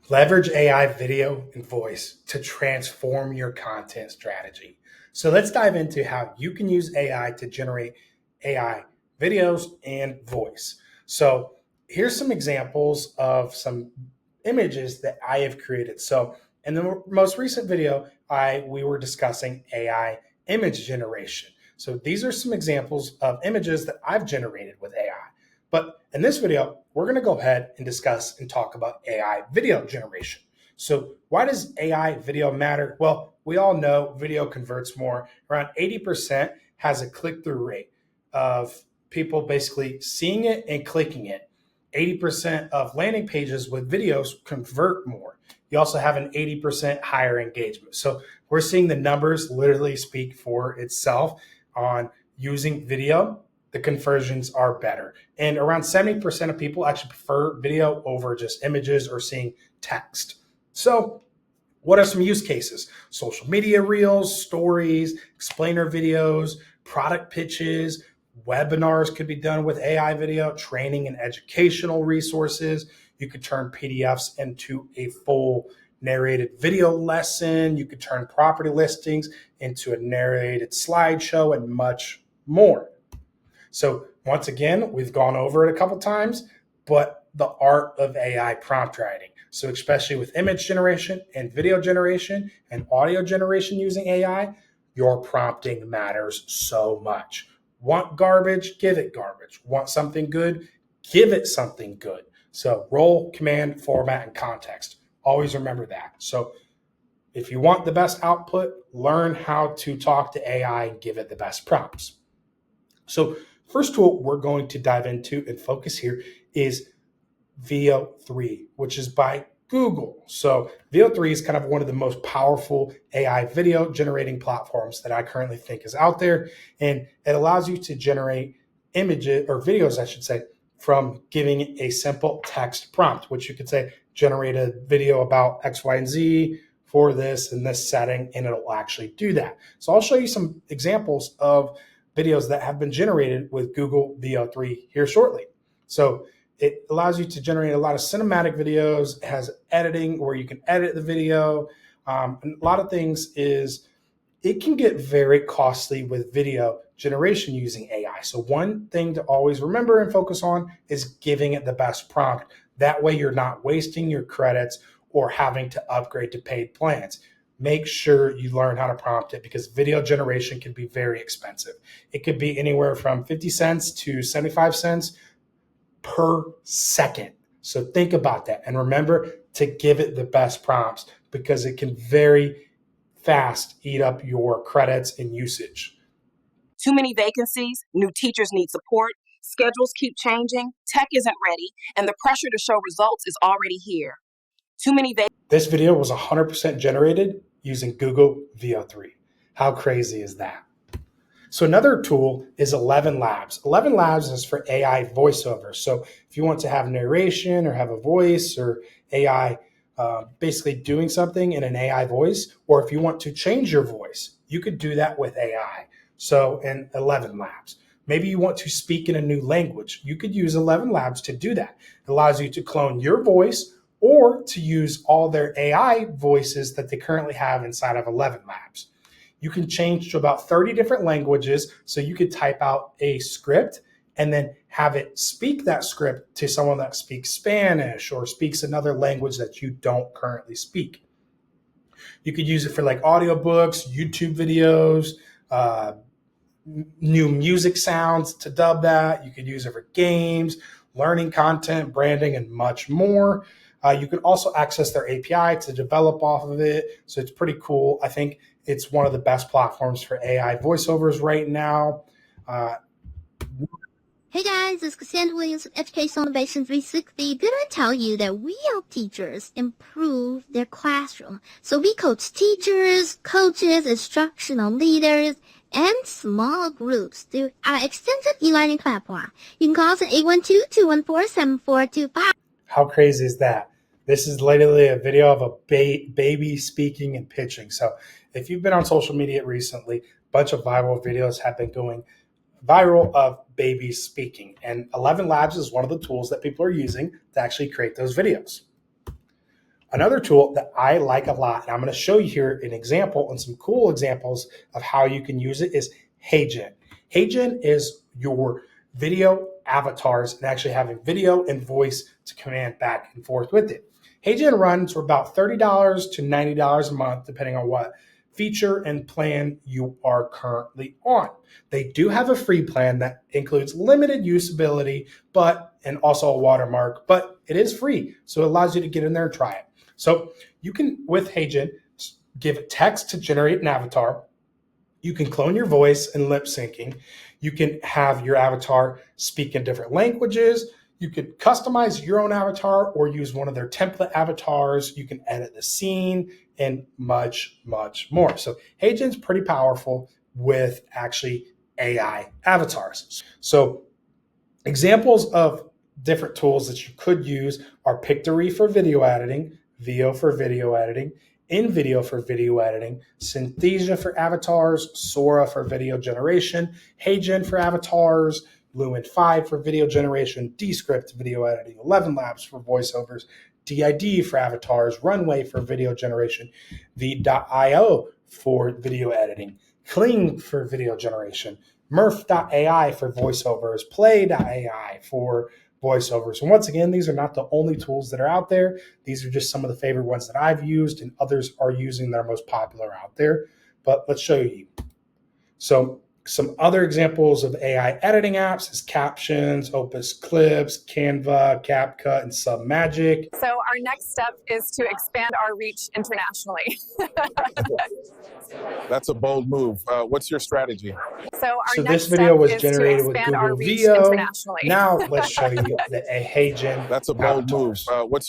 Leverage AI video and voice to transform your content strategy. So let's dive into how you can use AI to generate AI videos and voice. So here's some examples of some images that I have created. So in the most recent video, we were discussing AI image generation. So these are some examples of images that I've generated with AI. But in this video, we're going to go ahead and discuss and talk about AI video generation. So why does AI video matter? Well, we all know video converts more. Around 80% has a click-through rate of people basically seeing it and clicking it. 80% of landing pages with videos convert more. You also have an 80% higher engagement. So we're seeing the numbers literally speak for itself on using video. The conversions are better. And around 70% of people actually prefer video over just images or seeing text. So what are some use cases? Social media reels, stories, explainer videos, product pitches, webinars could be done with AI video, training and educational resources. You could turn PDFs into a full narrated video lesson. You could turn property listings into a narrated slideshow and much more. So once again, we've gone over it a couple times, but the art of AI prompt writing. So especially with image generation and video generation and audio generation using AI, your prompting matters so much. Want garbage? Give it garbage. Want something good? Give it something good. So role, command, format, and context. Always remember that. So if you want the best output, learn how to talk to AI and give it the best prompts. So first tool we're going to dive into and focus here is Veo 3, which is by Google. So Veo 3 is kind of one of the most powerful AI video generating platforms that I currently think is out there. And it allows you to generate images or videos, I should say, from giving a simple text prompt, which you could say, generate a video about X, Y, and Z for this in this setting, and it'll actually do that. So I'll show you some examples of videos that have been generated with Google Veo 3 here shortly. So it allows you to generate a lot of cinematic videos. It has editing where you can edit the video. And a lot of things is it can get very costly with video generation using AI. So one thing to always remember and focus on is giving it the best prompt. That way you're not wasting your credits or having to upgrade to paid plans. Make sure you learn how to prompt it because video generation can be very expensive. It could be anywhere from 50 cents to 75 cents per second. So think about that. And remember to give it the best prompts because it can very fast eat up your credits and usage. Too many vacancies, new teachers need support, schedules keep changing, tech isn't ready, and the pressure to show results is already here. This video was 100% generated using Google Veo 3. How crazy is that? So another tool is 11 Labs. 11 Labs is for AI voiceover. So if you want to have narration or have a voice or AI basically doing something in an AI voice, or if you want to change your voice, you could do that with AI. So in 11 Labs. Maybe you want to speak in a new language. You could use 11 Labs to do that. It allows you to clone your voice or to use all their AI voices that they currently have inside of 11 Labs. You can change to about 30 different languages. So you could type out a script and then have it speak that script to someone that speaks Spanish or speaks another language that you don't currently speak. You could use it for like audiobooks, YouTube videos, new music sounds to dub that. You could use it for games, learning content, branding, and much more. You can also access their API to develop off of it. So it's pretty cool. I think it's one of the best platforms for AI voiceovers right now. Hey guys, it's Cassandra Williams from Education Innovation 360. Did I tell you that we help teachers improve their classroom? So we coach teachers, coaches, instructional leaders, and small groups through our extensive e-learning platform. You can call us at 812-214-7425. How crazy is that? This is literally a video of a baby speaking and pitching. So if you've been on social media recently, a bunch of viral videos have been going viral of babies speaking. And 11 Labs is one of the tools that people are using to actually create those videos. Another tool that I like a lot, and I'm going to show you here an example and some cool examples of how you can use it, is HeyGen. HeyGen is your video avatars and actually having video and voice to command back and forth with it. HeyGen runs for about $30 to $90 a month, depending on what feature and plan you are currently on. They do have a free plan that includes limited usability, and also a watermark, but it is free. So it allows you to get in there and try it. So you can, with HeyGen, give it text to generate an avatar. You can clone your voice and lip syncing. You can have your avatar speak in different languages. You could customize your own avatar or use one of their template avatars. You can edit the scene and much, much more. So HeyGen's pretty powerful with actually AI avatars. So examples of different tools that you could use are Pictory for video editing, Veo for video editing, InVideo for video editing, Synthesia for avatars, Sora for video generation, HeyGen for avatars, Lumen 5 for video generation, Descript video editing, 11 Labs for voiceovers, DID for avatars, Runway for video generation, V.io for video editing, Kling for video generation, Murph.ai for voiceovers, Play.ai for voiceovers. And once again, these are not the only tools that are out there. These are just some of the favorite ones that I've used and others are using that are most popular out there. But let's show you. So some other examples of AI editing apps is Captions, Opus Clips, Canva, CapCut, and Submagic. So our next step is to expand our reach internationally. That's a bold move. What's your strategy? So this video was generated with Google Veo. Now let's show you the HeyGen. That's a bold move.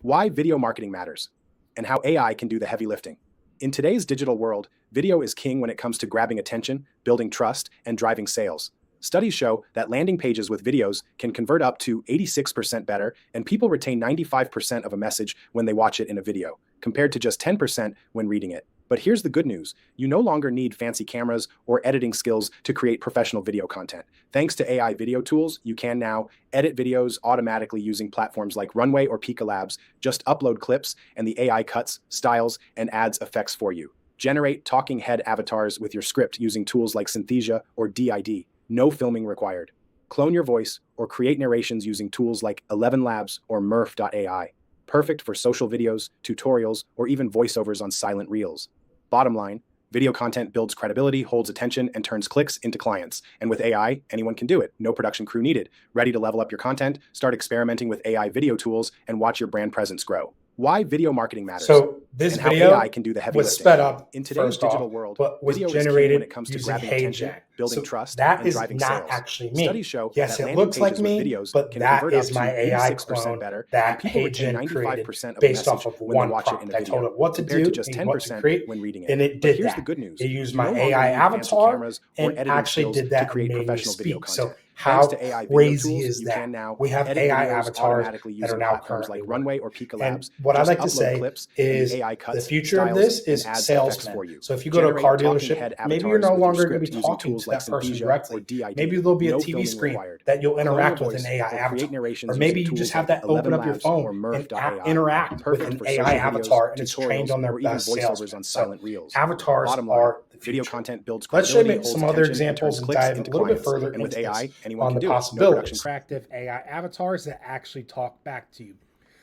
Why video marketing matters and how AI can do the heavy lifting. In today's digital world, video is king when it comes to grabbing attention, building trust, and driving sales. Studies show that landing pages with videos can convert up to 86% better, and people retain 95% of a message when they watch it in a video, compared to just 10% when reading it. But here's the good news. You no longer need fancy cameras or editing skills to create professional video content. Thanks to AI video tools, you can now edit videos automatically using platforms like Runway or Pika Labs. Just upload clips and the AI cuts, styles, and adds effects for you. Generate talking head avatars with your script using tools like Synthesia or DID. No filming required. Clone your voice or create narrations using tools like 11 Labs or Murph.ai. Perfect for social videos, tutorials, or even voiceovers on silent reels. Bottom line, video content builds credibility, holds attention, and turns clicks into clients. And with AI, anyone can do it. No production crew needed. Ready to level up your content? Start experimenting with AI video tools and watch your brand presence grow. Why video marketing matters. So this and video how AI can do the heavy was lifting. sped up In today's digital world, but was video is key generated when it comes to using grabbing attention, HeyGen. building So trust, that and is driving not sales. actually me. Studies show Yes, that it landing looks like pages me, with videos but can that convert is up my to AI 86% clone better, that and people retain HeyGen created 95% of a based off message of when one they watch it prompt. in a I told video, it what to compared do to just and what to 10% create, when reading it. and it But did here's that. the good news. It used You my no longer AI need fancy avatar cameras or and editing actually skills did that to create and made me professional video speak. content. So how Thanks to AI video crazy tools, is you that? can now We have edit AI videos avatars automatically that are using now platforms like currently Runway working. or Pika And Labs. what I'd Just like to upload say clips is and the AI cuts, the future of styles, this is and adds effects salesmen. for you. So if you go to a Generate car talking dealership, head maybe you're no avatars with your longer going to script be using talking tools to like that person Synthesia or directly. DID. Maybe there'll be a No TV filming screen required. that you'll Clone your interact with voice an AI or avatar. create narrations Or using maybe you tools just have like that open 11 up your Labs or phone and Murph.ai. interact with Perfect an for AI social videos, avatar, and it's trained tutorials, on their or even best voiceovers salesman. on So silent reels. avatars Bottom line, are the video future. content builds Let's show credibility, you some holds other attention, and examples turns and clicks dive a into little bit clients. further And with into AI, this anyone on can the do it. No possibilities. production. Interactive AI avatars that actually talk back to you.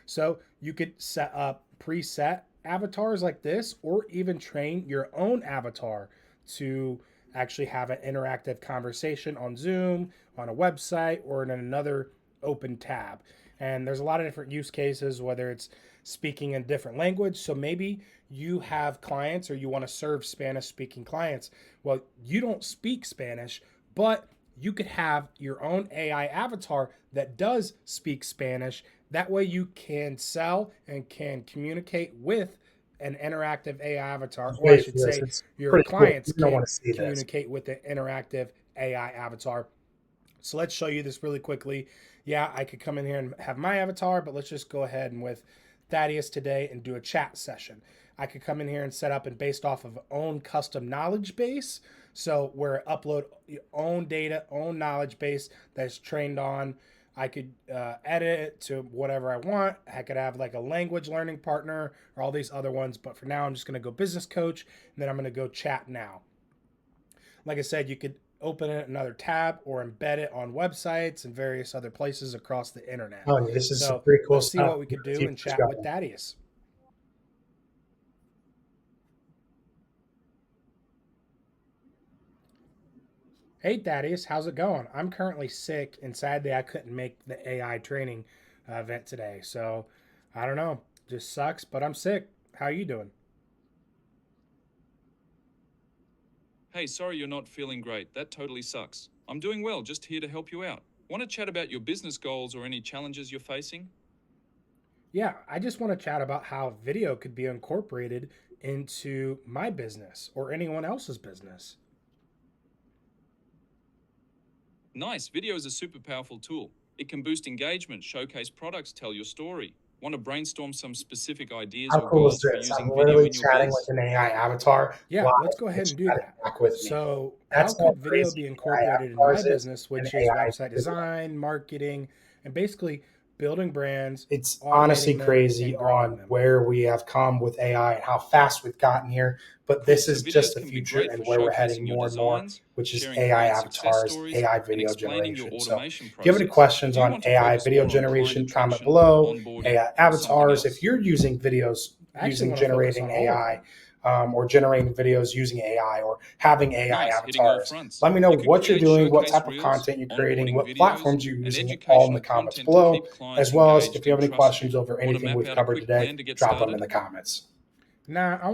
So you could set up preset avatars like this, or even train your own avatar to actually have an interactive conversation on Zoom, on a website, or in another open tab. And there's a lot of different use cases, whether it's speaking in different language. So maybe you have clients or you want to serve Spanish speaking clients. Well, you don't speak Spanish, but you could have your own AI avatar that does speak Spanish. That way you can sell and can communicate with an interactive AI avatar, or I should say your clients can communicate with an interactive AI avatar. So let's show you this really quickly. Yeah, I could come in here and have my avatar, but let's just go ahead and with Thaddeus today and do a chat session. I could come in here and set up and based off of own custom knowledge base. So where upload your own data, own knowledge base that's trained on I could edit it to whatever I want. I could have like a language learning partner or all these other ones. But for now, I'm just going to go business coach, and then I'm going to go chat now. Like I said, you could open it another tab or embed it on websites and various other places across the internet. Oh, this is So some pretty cool let's see stuff. what we could do and chat with Thaddeus. Hey Thaddeus, how's it going? I'm currently sick, and sadly I couldn't make the AI training event today. So I don't know, just sucks, but I'm sick. How are you doing? Hey, sorry you're not feeling great. That totally sucks. I'm doing well, just here to help you out. Want to chat about your business goals or any challenges you're facing? Yeah, I just want to chat about how video could be incorporated into my business or anyone else's business. Nice, video is a super powerful tool. It can boost engagement, showcase products, tell your story. Want to brainstorm some specific ideas How or cool is goals for this? using I'm video literally in your chatting biz? with an AI avatar. Yeah, live, let's go ahead it's and do chatting that. back with me. So, That's how how could video crazy be AI incorporated in my avatars is business, which and is AI website is. design, marketing, and basically building brands? It's automating honestly them, crazy and growing on them. where we have come with AI and how fast we've gotten here. But this So is videos just the can be future great and for where we're showcasing heading your more and more, designs, which is sharing AI client success avatars, stories, AI and video explaining your generation. So automation if you have any process. questions Do you on want to AI focus video more on client generation, comment attraction, below. onboarding, AI or something avatars, else? if you're using videos I actually using want to focus generating on all of AI them. or generating videos using AI or having AI Nice, hitting all avatars, fronts. let me know You could what you're create doing, what showcase type of reels, content you're creating, onboarding what videos, platforms you're and using, all in the educational comments content to below, keep clients as well as if engaged you have and any trusting questions you. over Want to anything map we've out a covered quick today, plan to get drop them in started? the comments. Nah, I want